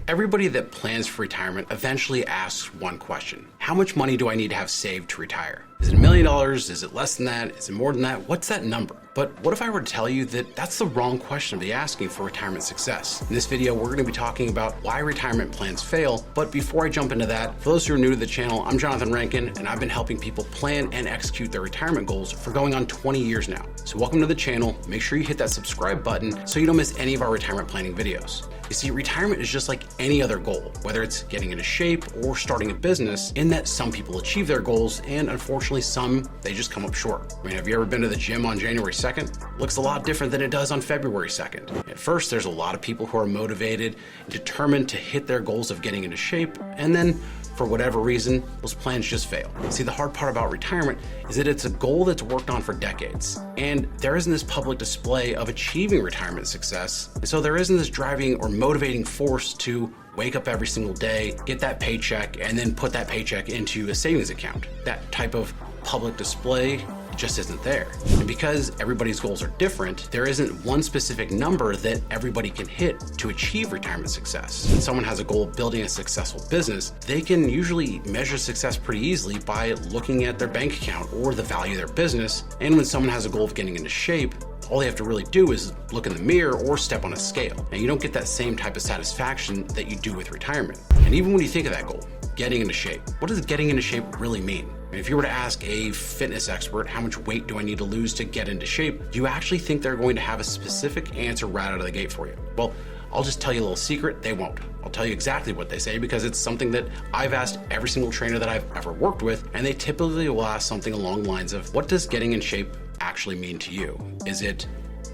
Everybody that plans for retirement eventually asks one question. How much money do I need to have saved to retire? Is it $1 million? Is it less than that? Is it more than that? What's that number? But what if I were to tell you that that's the wrong question to be asking for retirement success? In this video, we're going to be talking about why retirement plans fail. But before I jump into that, for those who are new to the channel, I'm Jonathan Rankin, and I've been helping people plan and execute their retirement goals for going on 20 years now. So welcome to the channel. Make sure you hit that subscribe button so you don't miss any of our retirement planning videos. You see, retirement is just like any other goal, whether it's getting into shape or starting a business, in that some people achieve their goals and unfortunately some, they just come up short. I mean, have you ever been to the gym on January 2nd? Looks a lot different than it does on February 2nd. At first, there's a lot of people who are motivated, determined to hit their goals of getting into shape, and then for whatever reason, those plans just fail. See, the hard part about retirement is that it's a goal that's worked on for decades, and there isn't this public display of achieving retirement success, and so there isn't this driving or motivating force to wake up every single day, get that paycheck, and then put that paycheck into a savings account. That type of public display just isn't there. And because everybody's goals are different, there isn't one specific number that everybody can hit to achieve retirement success. When someone has a goal of building a successful business, they can usually measure success pretty easily by looking at their bank account or the value of their business. And when someone has a goal of getting into shape, all they have to really do is look in the mirror or step on a scale. And you don't get that same type of satisfaction that you do with retirement. And even when you think of that goal, getting into shape, what does getting into shape really mean? If you were to ask a fitness expert, how much weight do I need to lose to get into shape? Do you actually think they're going to have a specific answer right out of the gate for you? Well, I'll just tell you a little secret, they won't. I'll tell you exactly what they say because it's something that I've asked every single trainer that I've ever worked with, and they typically will ask something along the lines of, what does getting in shape actually mean to you? Is it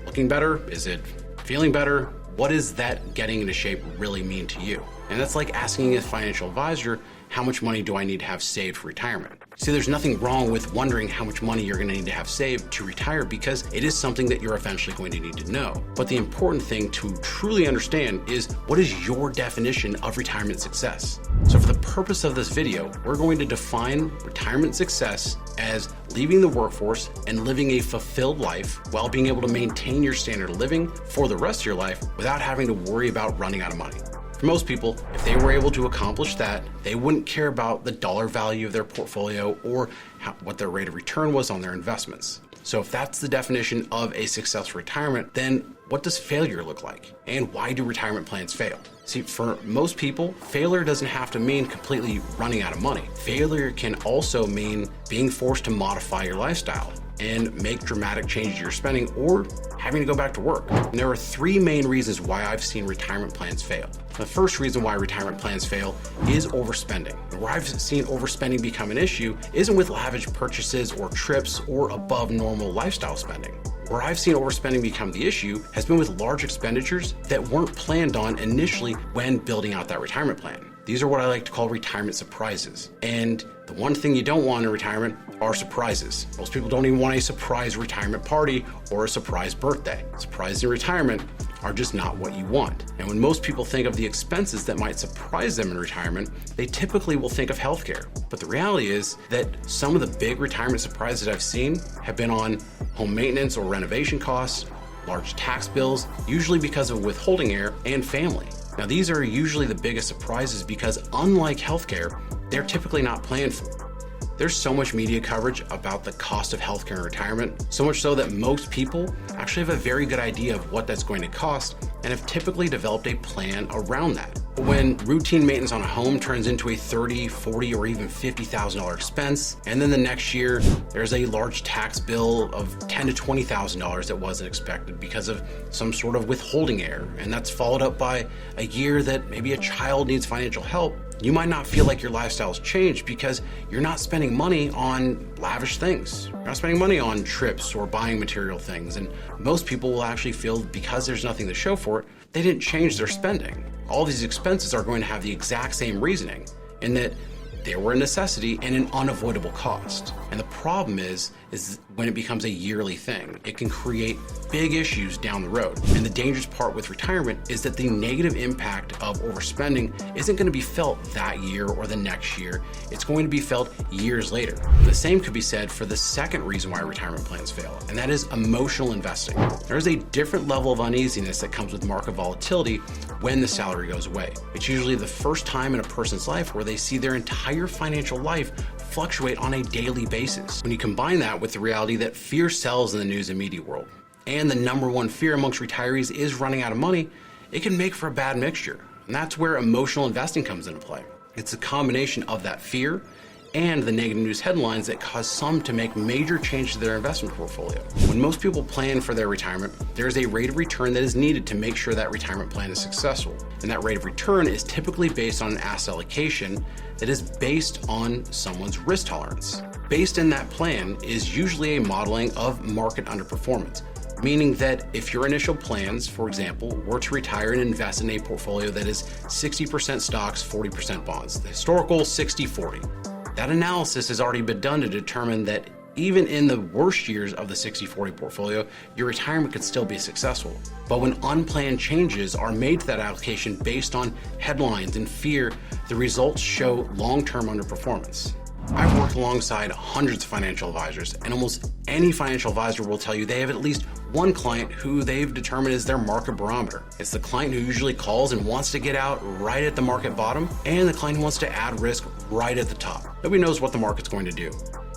looking better? Is it feeling better? What does that getting into shape really mean to you? And that's like asking a financial advisor, how much money do I need to have saved for retirement? See, there's nothing wrong with wondering how much money you're going to need to have saved to retire because it is something that you're eventually going to need to know. But the important thing to truly understand is, what is your definition of retirement success? So for the purpose of this video, we're going to define retirement success as leaving the workforce and living a fulfilled life while being able to maintain your standard of living for the rest of your life without having to worry about running out of money. For most people, if they were able to accomplish that, they wouldn't care about the dollar value of their portfolio or what their rate of return was on their investments. So if that's the definition of a successful retirement, then what does failure look like? And why do retirement plans fail? See, for most people, failure doesn't have to mean completely running out of money. Failure can also mean being forced to modify your lifestyle and make dramatic changes to your spending or having to go back to work. And there are three main reasons why I've seen retirement plans fail. The first reason why retirement plans fail is overspending. Where I've seen overspending become an issue isn't with lavish purchases or trips or above normal lifestyle spending. Where I've seen overspending become the issue has been with large expenditures that weren't planned on initially when building out that retirement plan. These are what I like to call retirement surprises. And the one thing you don't want in retirement are surprises. Most people don't even want a surprise retirement party or a surprise birthday. Surprises in retirement are just not what you want. And when most people think of the expenses that might surprise them in retirement, they typically will think of healthcare. But the reality is that some of the big retirement surprises that I've seen have been on home maintenance or renovation costs, large tax bills, usually because of withholding air, and family. Now, these are usually the biggest surprises because unlike healthcare, they're typically not planned for. There's so much media coverage about the cost of healthcare in retirement, so much so that most people actually have a very good idea of what that's going to cost and have typically developed a plan around that. But when routine maintenance on a home turns into a $30,000, $40,000, or even $50,000 expense, and then the next year there's a large tax bill of $10,000 to $20,000 that wasn't expected because of some sort of withholding error, and that's followed up by a year that maybe a child needs financial help, you might not feel like your lifestyle's changed because you're not spending money on lavish things. You're not spending money on trips or buying material things. And most people will actually feel because there's nothing to show for it, they didn't change their spending. All these expenses are going to have the exact same reasoning in that they were a necessity and an unavoidable cost. And the problem is is when it becomes a yearly thing. It can create big issues down the road. And the dangerous part with retirement is that the negative impact of overspending isn't going to be felt that year or the next year. It's going to be felt years later. The same could be said for the second reason why retirement plans fail, and that is emotional investing. There's a different level of uneasiness that comes with market volatility when the salary goes away. It's usually the first time in a person's life where they see their entire financial life fluctuate on a daily basis. When you combine that with the reality that fear sells in the news and media world, and the number one fear amongst retirees is running out of money, it can make for a bad mixture. And that's where emotional investing comes into play. It's a combination of that fear and the negative news headlines that cause some to make major changes to their investment portfolio. When most people plan for their retirement, there's a rate of return that is needed to make sure that retirement plan is successful. And that rate of return is typically based on an asset allocation that is based on someone's risk tolerance. Based in that plan is usually a modeling of market underperformance, meaning that if your initial plans, for example, were to retire and invest in a portfolio that is 60% stocks, 40% bonds, the historical 60-40, that analysis has already been done to determine that even in the worst years of the 60-40 portfolio, your retirement could still be successful. But when unplanned changes are made to that allocation based on headlines and fear, the results show long-term underperformance. I've worked alongside hundreds of financial advisors, and almost any financial advisor will tell you they have at least one client who they've determined is their market barometer. It's the client who usually calls and wants to get out right at the market bottom, and the client who wants to add risk right at the top. Nobody knows what the market's going to do.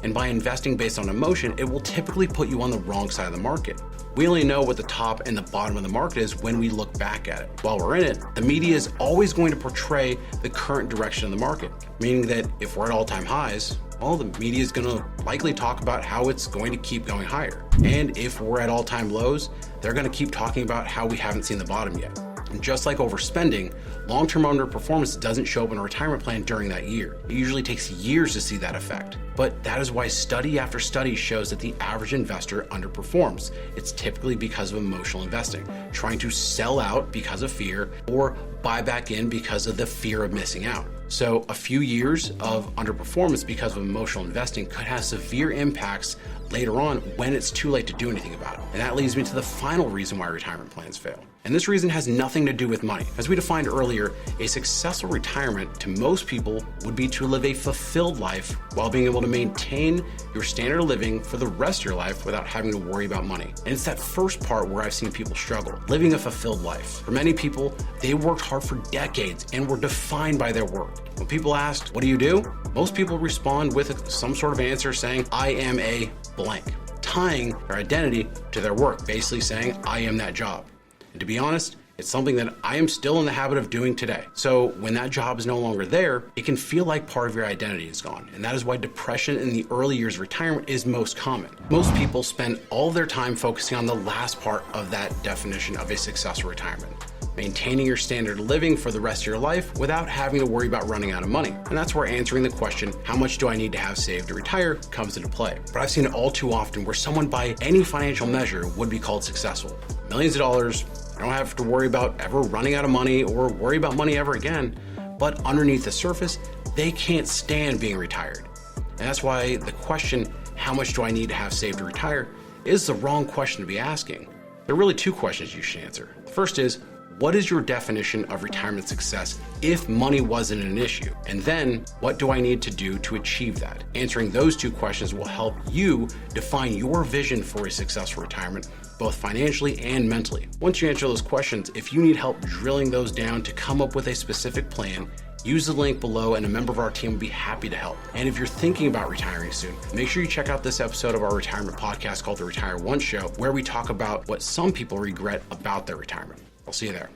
And by investing based on emotion, it will typically put you on the wrong side of the market. We only know what the top and the bottom of the market is when we look back at it. While we're in it, the media is always going to portray the current direction of the market, meaning that if we're at all-time highs, well, the media is going to likely talk about how it's going to keep going higher. And if we're at all-time lows, they're going to keep talking about how we haven't seen the bottom yet. And just like overspending, long-term underperformance doesn't show up in a retirement plan during that year. It usually takes years to see that effect. But that is why study after study shows that the average investor underperforms. It's typically because of emotional investing, trying to sell out because of fear or buy back in because of the fear of missing out. So a few years of underperformance because of emotional investing could have severe impacts later on when it's too late to do anything about it. And that leads me to the final reason why retirement plans fail. And this reason has nothing to do with money. As we defined earlier, a successful retirement to most people would be to live a fulfilled life while being able to maintain your standard of living for the rest of your life without having to worry about money. And it's that first part where I've seen people struggle, living a fulfilled life. For many people, they worked hard for decades and were defined by their work. When people asked, what do you do? Most people respond with some sort of answer saying, I am a blank, tying their identity to their work, basically saying, I am that job. And to be honest, it's something that I am still in the habit of doing today. So when that job is no longer there, it can feel like part of your identity is gone. And that is why depression in the early years of retirement is most common. Most people spend all their time focusing on the last part of that definition of a successful retirement, maintaining your standard of living for the rest of your life without having to worry about running out of money. And that's where answering the question, how much do I need to have saved to retire, comes into play. But I've seen it all too often where someone by any financial measure would be called successful. Millions of dollars, I don't have to worry about ever running out of money or worry about money ever again. But underneath the surface, they can't stand being retired. And that's why the question, how much do I need to have saved to retire, is the wrong question to be asking. There are really two questions you should answer. The first is, what is your definition of retirement success if money wasn't an issue? And then, what do I need to do to achieve that? Answering those two questions will help you define your vision for a successful retirement, both financially and mentally. Once you answer those questions, if you need help drilling those down to come up with a specific plan, use the link below and a member of our team will be happy to help. And if you're thinking about retiring soon, make sure you check out this episode of our retirement podcast called The Retire Once Show, where we talk about what some people regret about their retirement. I'll see you there.